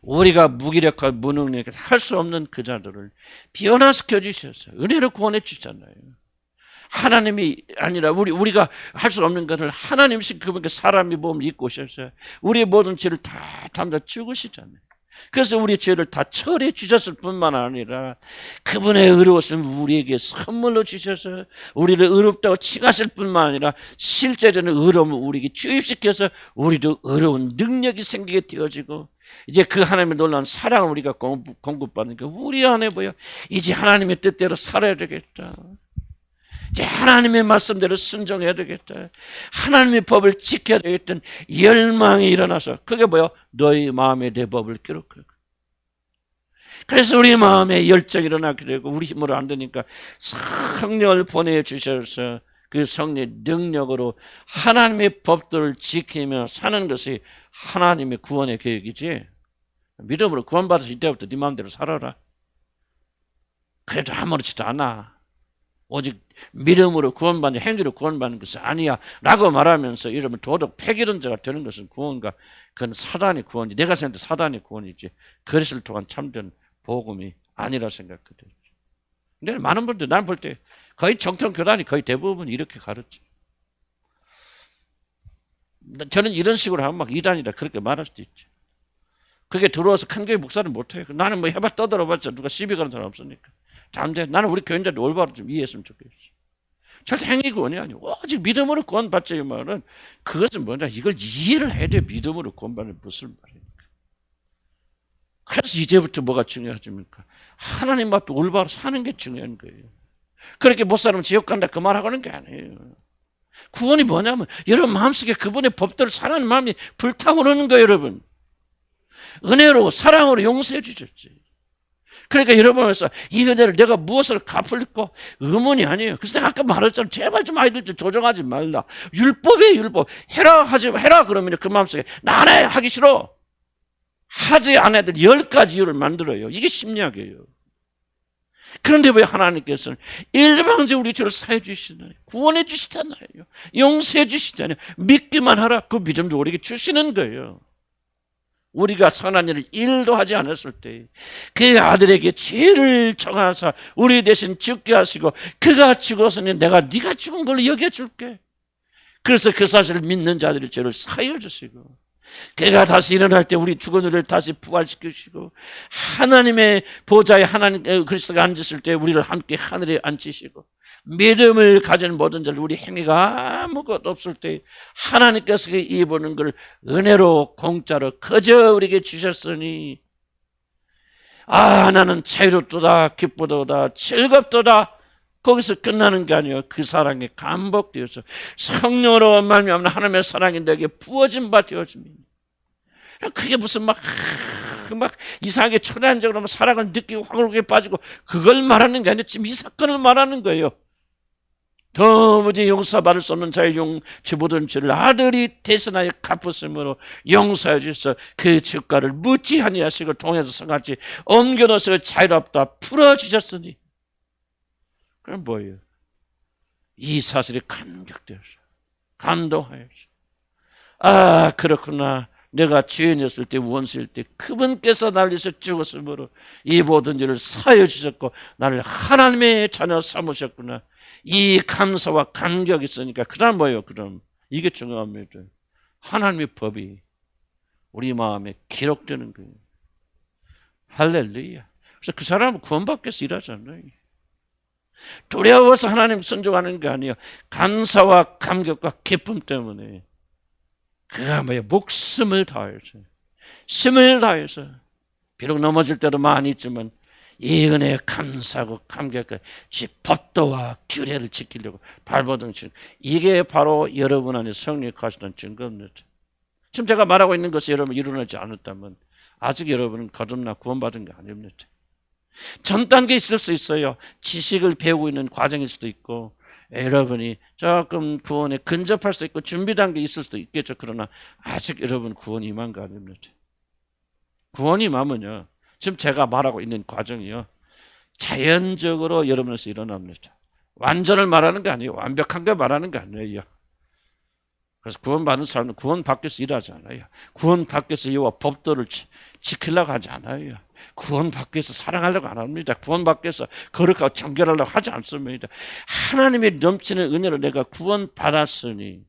우리가 무기력하고 무능력해서 할 수 없는 그 자들을 변화시켜 주셔서 은혜로 구원해 주잖아요. 하나님이 아니라 우리가 할 수 없는 것을 하나님씩 그분께 사람이 몸을 입고 오셔서 우리의 모든 죄를 다 담다 죽으시잖아요. 그래서 우리의 죄를 다 처리해 주셨을 뿐만 아니라 그분의 의로우심을 우리에게 선물로 주셔서 우리를 의롭다고 칭하실 뿐만 아니라 실제로는 의로움을 우리에게 주입시켜서 우리도 의로운 능력이 생기게 되어지고 이제 그 하나님의 놀라운 사랑을 우리가 공급받으니까 우리 안에 이제 하나님의 뜻대로 살아야 되겠다. 이제 하나님의 말씀대로 순종해야 되겠다. 하나님의 법을 지켜야 되겠다는 열망이 일어나서 그게 너희 마음에 내 법을 기록해. 그래서 우리 마음에 열정이 일어나게 되고 우리 힘으로 안 되니까 성령을 보내주셔서 그 성령의 능력으로 하나님의 법들을 지키며 사는 것이 하나님의 구원의 계획이지. 믿음으로 구원받아서 이때부터 네 마음대로 살아라. 그래도 아무렇지도 않아. 오직 믿음으로 구원받는 행위로 구원받는 것은 아니야 라고 말하면서 여러분 도덕 폐기론자가 되는 것은 구원과 그건 사단의 구원이 내가 생각할 때 사단의 구원이지 그리스도를 통한 참된 복음이 아니라 생각하거든요. 근데 많은 분들 난 볼 때 거의 정통교단이 거의 대부분 이렇게 가르쳐. 저는 이런 식으로 하면 막 이단이다 그렇게 말할 수도 있죠. 그게 들어와서 큰 교회 목사는 못해요. 나는 해봐 떠들어봤자 누가 시비 거는 사람 없으니까. 잠재 나는 우리 교인들도 올바로 좀 이해했으면 좋겠어. 절대 행위 구원이 아니고 오직 믿음으로 구원받자 이 말은 그것은 뭐냐 이걸 이해를 해야 돼. 믿음으로 구원받는 무슨 말입니까? 그래서 이제부터 뭐가 중요하십니까? 하나님 앞에 올바로 사는 게 중요한 거예요. 그렇게 못 살면 지옥 간다 그 말하고는 게 아니에요. 구원이 뭐냐면 여러분 마음속에 그분의 법들을 사랑하는 마음이 불타오르는 거예요. 여러분 은혜로 사랑으로 용서해 주셨지. 그러니까 여러분에서 이거를 내가 무엇을 갚을까 의문이 아니에요. 그래서 내가 아까 말했잖아요. 제발 좀 아이들 좀 조정하지 말라. 율법이에요. 율법. 해라 그러면 그 마음속에 나 안 해 하기 싫어. 하지 않아도 10가지 이유를 만들어요. 이게 심리학이에요. 그런데 왜 하나님께서는 일방적으로 우리 죄를 사해 주시잖아요. 구원해 주시잖아요. 용서해 주시잖아요. 믿기만 하라. 그 믿음도 우리에게 주시는 거예요. 우리가 선한 일을 1도 하지 않았을 때 그 아들에게 죄를 정하사 우리 대신 죽게 하시고 그가 죽었으니 내가 네가 죽은 걸로 여겨줄게. 그래서 그 사실을 믿는 자들의 죄를 사하여 주시고 그가 다시 일어날 때 우리 죽은 우리를 다시 부활시키시고 하나님의 보좌에 하나님 그리스도가 앉으실 때 우리를 함께 하늘에 앉히시고 믿음을 가진 모든 자들 우리 행위가 아무것도 없을 때 하나님께서 입어는 걸 은혜로 공짜로 그저 우리에게 주셨으니 나는 자유롭도다 기쁘도다 즐겁도다. 거기서 끝나는 게 아니에요. 그 사랑이 감복되어서 성령으로 말미암아 하나님의 사랑이 내게 부어진 바 되어집니다. 그게 무슨 막 이상하게 초라한적으로 사랑을 느끼고 황홀하게 빠지고 그걸 말하는 게 아니라 지금 이 사건을 말하는 거예요. 도무지 용서받을 수 없는 자의 죄 모든 죄를 아들이 대신하여 갚으심으로 용서해 주셔서 그 죄가를 묻지 아니하시고 통해서 성같이 옮겨놓으시고 자유롭다 풀어주셨으니, 그럼 뭐예요? 이 사실이 감격되어서 감동하여서, 아 그렇구나, 내가 죄인이었을 때 원수일 때 그분께서 나를 위해서 죽었으므로 이 모든 죄를 사하여 주셨고 나를 하나님의 자녀 삼으셨구나. 이 감사와 감격이 있으니까 그 다음 뭐예요? 그럼 이게 중요합니다. 하나님의 법이 우리 마음에 기록되는 거예요. 할렐루야. 그래서 그 사람은 구원받기 위해서 일하잖아요. 두려워서 하나님 순종하는 게 아니에요. 감사와 감격과 기쁨 때문에 그가 뭐예요? 목숨을 다해서, 힘을 다해서, 비록 넘어질 때도 많이 있지만 이 은혜에 감사하고 감격하고 법도와 규례를 지키려고 발버둥치는, 이게 바로 여러분 안에 성령이 거하시는 증거입니다. 지금 제가 말하고 있는 것이 여러분 일어나지 않았다면 아직 여러분은 거듭나 구원받은 게 아닙니다. 전 단계 있을 수 있어요. 지식을 배우고 있는 과정일 수도 있고, 여러분이 조금 구원에 근접할 수도 있고 준비 단계에 있을 수도 있겠죠. 그러나 아직 여러분 구원이 임한 거 아닙니다. 구원이 임하면요, 지금 제가 말하고 있는 과정이요, 자연적으로 여러분에서 일어납니다. 완전을 말하는 게 아니에요. 완벽한 게 말하는 게 아니에요. 그래서 구원받은 사람은 구원받기 위해서 일하지 않아요. 구원받기 위해서 이와 법도를 지키려고 하지 않아요. 구원받기 위해서 사랑하려고 안 합니다. 구원받기 위해서 거룩하고 정결하려고 하지 않습니다. 하나님의 넘치는 은혜로 내가 구원받았으니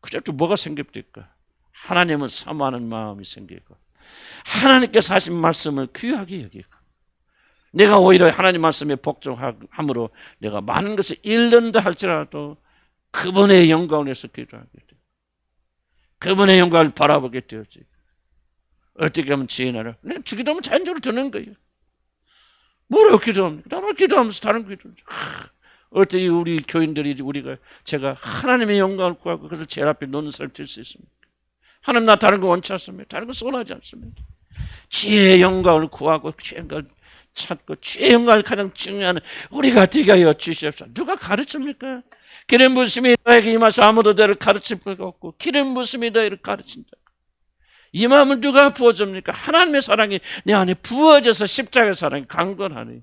그래도 뭐가 생깁니까? 하나님은 사모하는 마음이 생기고 하나님께서 하신 말씀을 귀하게 여기고 내가 오히려 하나님 말씀에 복종함으로 내가 많은 것을 잃는다 할지라도 그분의 영광을 위해서 기도하게 돼요. 그분의 영광을 바라보게 되었지. 어떻게 하면 지혜나를 내가 주기도하면 자연적으로 드는 거예요. 뭐라고 기도합니까? 나만 기도하면서 다른 기도. 어떻게 우리 교인들이 제가 하나님의 영광을 구하고 그것을 제 앞에 놓는 사람이 될 수 있습니까? 하나님, 나 다른 거 원치 않습니다. 다른 거 소원하지 않습니다. 지혜의 영광을 구하고 지혜의 영광을 찾고 지혜의 영광을 가장 중요한 우리가 되게 하여 주시옵소서. 누가 가르칩니까? 기름 부으심이 너에게 임하셔 아무도 너를 가르칠 수가 없고 기름 부으심이 너희를 가르친다. 이 마음을 누가 부어줍니까? 하나님의 사랑이 내 안에 부어져서 십자가의 사랑이 강건하니,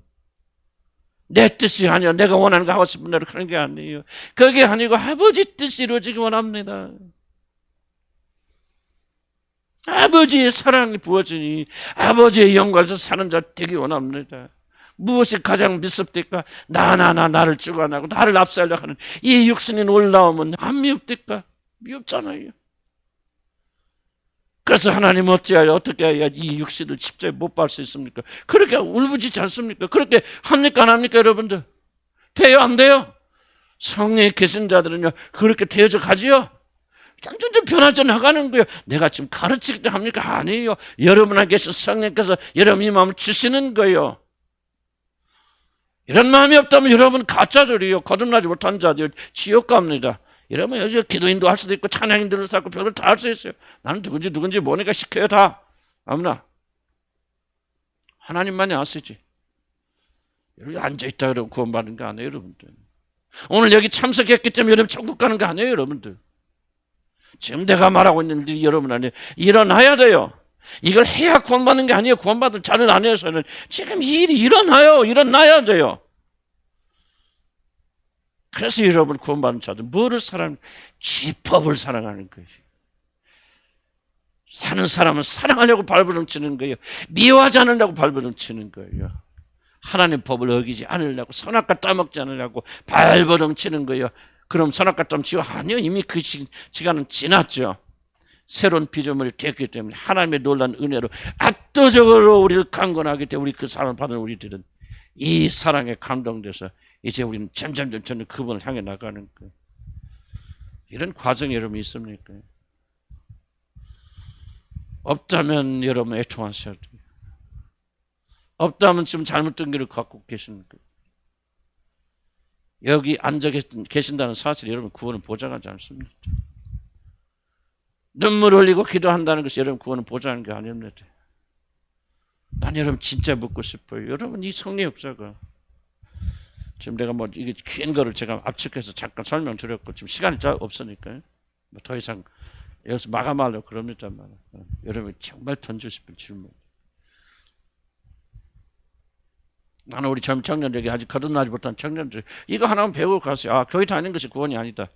내 뜻이 아니요 내가 원하는 거 하고 싶은 대로 그런 게 아니에요. 그게 아니고 아버지 뜻이 이루어지기 원합니다. 아버지의 사랑이 부어지니 아버지의 영광에서 사는 자 되기 원합니다. 무엇이 가장 미습니까? 나를 주관하고 나를 앞세우려고 하는 이 육신이 놀라우면 안 미흡니까? 미흡잖아요. 그래서 하나님 어떻게 해야 이 육신을 십자가에 못 박을 수 있습니까? 그렇게 울부짖지 않습니까? 그렇게 합니까? 안 합니까? 여러분들 돼요? 안 돼요? 성령에 계신 자들은요 그렇게 되어져 가지요. 점점 변화져 나가는 거예요. 내가 지금 가르치기 때문에 합니까? 아니에요. 여러분 안에 계신 성령께서 여러분 이 마음을 주시는 거예요. 이런 마음이 없다면 여러분 가짜들이요, 거듭나지 못한 자들 지옥 갑니다. 여러분 여기 기도인도 할 수도 있고 찬양인들을 쌓고 별걸 다 할 수 있어요. 나는 누군지 뭐니까 시켜요 다. 아무나 하나님만이 아시지. 여기 앉아있다 여러분 구원받는 거 아니에요 여러분들. 오늘 여기 참석했기 때문에 여러분 천국 가는 거 아니에요 여러분들. 지금 내가 말하고 있는 일이 여러분 안에 일어나야 돼요. 이걸 해야 구원받는 게 아니에요. 구원받은 자를 안 해서는 지금 이 일이 일어나야 돼요. 그래서 여러분 구원받은 자들 뭐를 쥐법을 사랑하는 거예요. 사는 사람은 사랑하려고 발버둥 치는 거예요. 미워하지 않으려고 발버둥 치는 거예요. 하나님 법을 어기지 않으려고, 선악과 따먹지 않으려고 발버둥 치는 거예요. 그럼 선악과 따먹지요? 아니요. 이미 그 시간은 지났죠. 새로운 피조물이 됐기 때문에 하나님의 놀라운 은혜로 압도적으로 우리를 강건하게 돼 우리 그 사랑을 받은 우리들은 이 사랑에 감동돼서 이제 우리는 점점 그분을 향해 나가는 거예요. 이런 과정이 여러분 있습니까? 없다면 여러분 애통하셔야 돼요. 없다면 지금 잘못된 길을 갖고 계시는 거예요. 여기 앉아 계신다는 사실 여러분 구원을 보장하지 않습니다. 눈물 흘리고 기도한다는 것이 여러분 구원을 보장하는 게 아닙니다. 난 여러분 진짜 묻고 싶어요. 여러분 이 성리 역사가 지금 내가 뭐 이게 긴 거를 제가 압축해서 잠깐 설명드렸고 지금 시간이 잘 없으니까요. 뭐 더 이상 여기서 마감하려고 그럽니다만 여러분 정말 던지고 싶은 질문. 나는 우리 젊은 청년들에게 아직 거듭나지 못한 청년들 이거 하나만 배우고 가세요. 아, 교회 다니는 것이 구원이 아니다.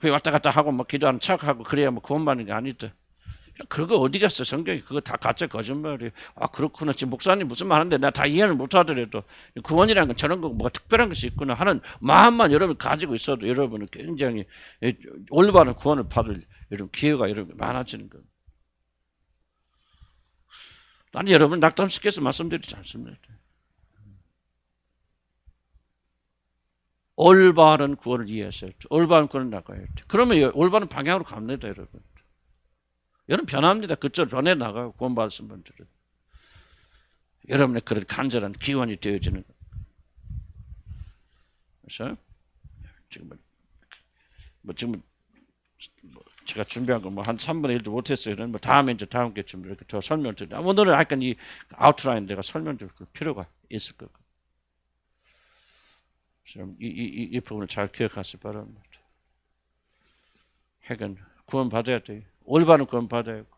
교회 왔다 갔다 하고 뭐 기도하는 척하고 그래야 뭐 구원받는 게 아니다. 그거 어디 갔어? 성경이 그거 다 가짜 거짓말이에요. 아, 그렇구나. 지금 목사님 무슨 말하는데 내가 다 이해를 못하더라도 구원이라는 건 저런 거 뭐가 특별한 것이 있구나 하는 마음만 여러분 가지고 있어도 여러분은 굉장히 올바른 구원을 받을 여러분 기회가 여러분 많아지는 거예요. 나는 여러분 낙담시켜서 말씀드리지 않습니다. 올바른 구원을 이해하셔야 돼. 올바른 구원을 나가야 돼. 그러면 올바른 방향으로 갑니다, 여러분. 여러분 변합니다. 그쪽으로 변해 나가고 구원받으신 분들은. 여러분의 그런 간절한 기원이 되어지는 거예요. 그래서 지금 제가 준비한 거 뭐 한 3분의 1도 못했어요. 뭐 다음에 이제 다음 게 좀 이렇게 더 설명드려. 오늘은 약간 이 아웃라인 내가 설명드릴 필요가 있을 거고. 이 부분을 잘 기억하시기 바랍니다. 핵은 구원 받아야 돼요. 올바른 구원 받아야 하고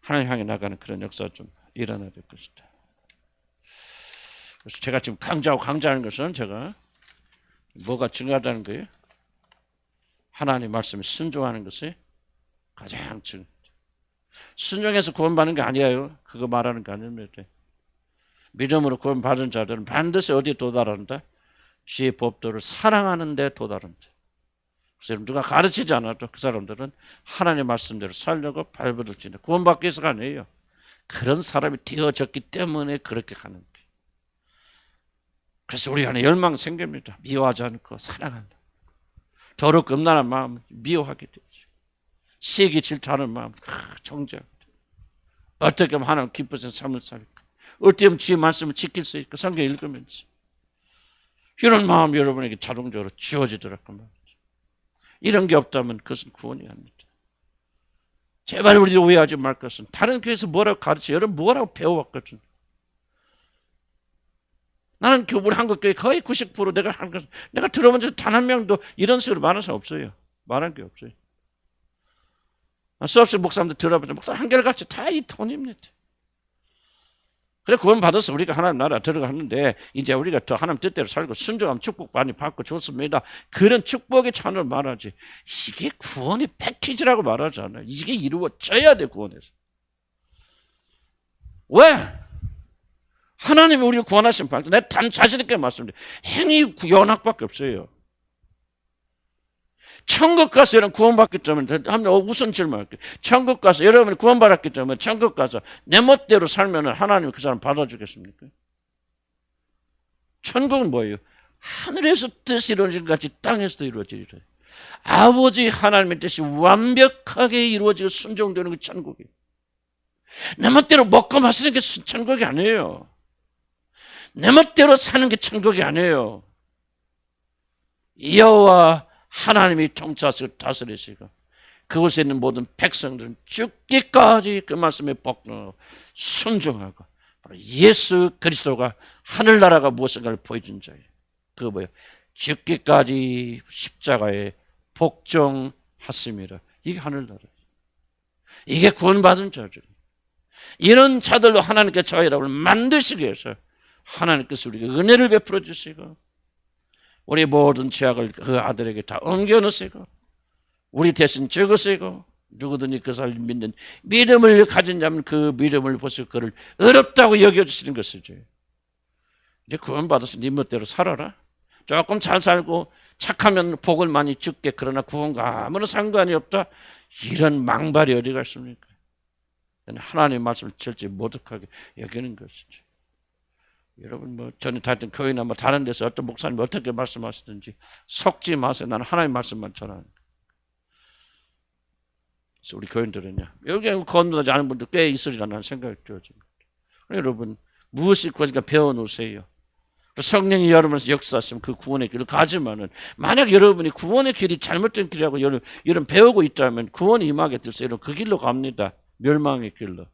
하나님 향해 나가는 그런 역사가 좀 일어나야 될 것이다. 그래서 제가 지금 강조하는 것은 제가 뭐가 중요하다는 거예요? 하나님 말씀에 순종하는 것이 가장 중요해요. 순종해서 구원받는 게 아니에요. 그거 말하는 게 아닙니다. 믿음으로 구원받은 자들은 반드시 어디에 도달한다? 주의 법도를 사랑하는 데 도달한다. 그래서 누가 가르치지 않아도 그 사람들은 하나님의 말씀대로 살려고 발버둥치는 구원받기 위해서가 아니에요. 그런 사람이 되어졌기 때문에 그렇게 가는 거예요. 그래서 우리 안에 열망 생깁니다. 미워하지 않고 사랑한다. 더럽고 음란한 마음 미워하게 되죠. 시기 질투하는 마음 정죄하게 돼요. 어떻게 하면 하나님 기쁘신 삶을 살까? 어떻게 하면 주의 말씀을 지킬 수 있을까? 성경 읽으면서 이런 마음 여러분에게 자동적으로 주어지더라고 말이죠. 이런 게 없다면 그것은 구원이 아닙니다. 제발 우리들 오해하지 말 것은 다른 교회에서 뭐라고 가르쳐 여러분 뭐라고 배워왔거든. 나는 우리 한국교회 거의 90% 내가 들어본 적 단 한 명도 이런 식으로 말하는 사람 없어요. 말한 게 없어요. 수없이 목사님들 들어보면 목사 한결같이 다 이 톤입니다. 그래 구원 받아서 우리가 하나님 나라 들어가는데 이제 우리가 더 하나님 뜻대로 살고 순종하면 축복 많이 받고 좋습니다. 그런 축복의 찬을 말하지. 이게 구원의 패키지라고 말하지 않아요. 이게 이루어져야 돼 구원에서. 왜? 하나님이 우리를 구원하신 바 내가 단 자신 있게 말씀드려요. 행위 연합밖에 없어요. 천국 가서 여러분 구원받기 때문에 한번 우선 질문할게요. 천국 가서 여러분이 구원받았기 때문에 천국 가서 내 멋대로 살면 하나님이 그 사람 받아주겠습니까? 천국은 뭐예요? 하늘에서 뜻이 이루어진 것 같이 땅에서도 이루어지리라. 아버지 하나님의 뜻이 완벽하게 이루어지고 순종되는 게 천국이에요. 내 멋대로 먹고 마시는 게 천국이 아니에요. 내 멋대로 사는 게 천국이 아니에요. 여호와 하나님이 통치하시고 다스리시고 그곳에 있는 모든 백성들은 죽기까지 그 말씀에 복종하고 순종하고 바로 예수 그리스도가 하늘나라가 무엇인가를 보여준 자예요. 그거 뭐예요? 죽기까지 십자가에 복종하심이라. 이게 하늘나라예요. 이게 구원받은 자들. 이런 자들로 하나님께 저희 여러분을 만드시기 위해서 하나님께서 우리에게 은혜를 베풀어 주시고 우리 모든 죄악을 그 아들에게 다 옮겨놓으시고 우리 대신 죽으시고 누구든지 그 사람을 믿는 믿음을 가진 자면 그 믿음을 보시고 그를 의롭다고 여겨주시는 것이죠. 이제 구원받아서 네 멋대로 살아라. 조금 잘 살고 착하면 복을 많이 줄게. 그러나 구원과 아무런 상관이 없다. 이런 망발이 어디가 있습니까? 하나님의 말씀을 절대 모독하게 여기는 것이죠. 여러분 뭐 저는 다른 교회나 뭐 다른 데서 어떤 목사님이 어떻게 말씀하시든지 속지 마세요. 나는 하나님의 말씀만 전하는 거예요. 그래서 우리 교인들은요. 여기 건너지 않은 분들 꽤 있으리라는 생각이 들어집니다. 여러분 무엇이 구원인가 배워놓으세요. 성령이 여러분에서 역사하시면 그 구원의 길을 가지만은, 만약 여러분이 구원의 길이 잘못된 길이라고 여러분 배우고 있다면 구원이 임하게 돼서 여러분 그 길로 갑니다. 멸망의 길로.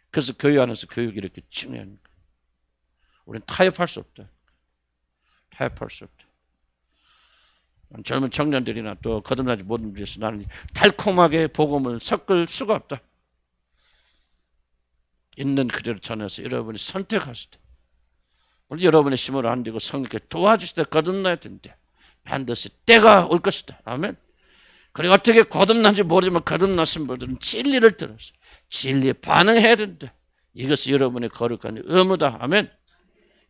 그래서 교회 안에서 교육이 이렇게 중요한 거예요. 우리는 타협할 수 없다. 타협할 수 없다. 젊은 청년들이나 또 거듭나지 못한 분들에서 나는 달콤하게 복음을 섞을 수가 없다. 있는 그대로 전해서 여러분이 선택하실 때, 물론 여러분의 힘을 안 되고 성령께 도와주실 때 거듭나야 된대. 반드시 때가 올 것이다. 아멘. 그리고 어떻게 거듭난지 모르지만 거듭나신 분들은 진리를 들어서 진리에 반응해야 된다. 이것이 여러분의 거룩한 의무다. 아멘.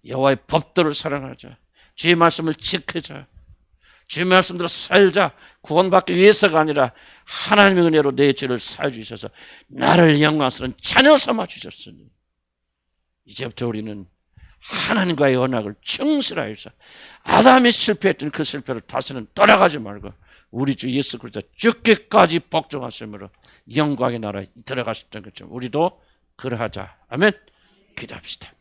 여호와의 법도를 사랑하자. 주의 말씀을 지키자. 주의 말씀대로 살자. 구원받기 위해서가 아니라 하나님의 은혜로 내 죄를 사해 주셔서 나를 영광스러운 자녀 삼아 주셨으니 이제부터 우리는 하나님과의 언약을 충실하여서 아담이 실패했던 그 실패를 다시는 떠나가지 말고 우리 주 예수 그리스도 죽기까지 복종하심으로 영광의 나라에 들어가셨던 것처럼 우리도 그러하자. 아멘. 기도합시다.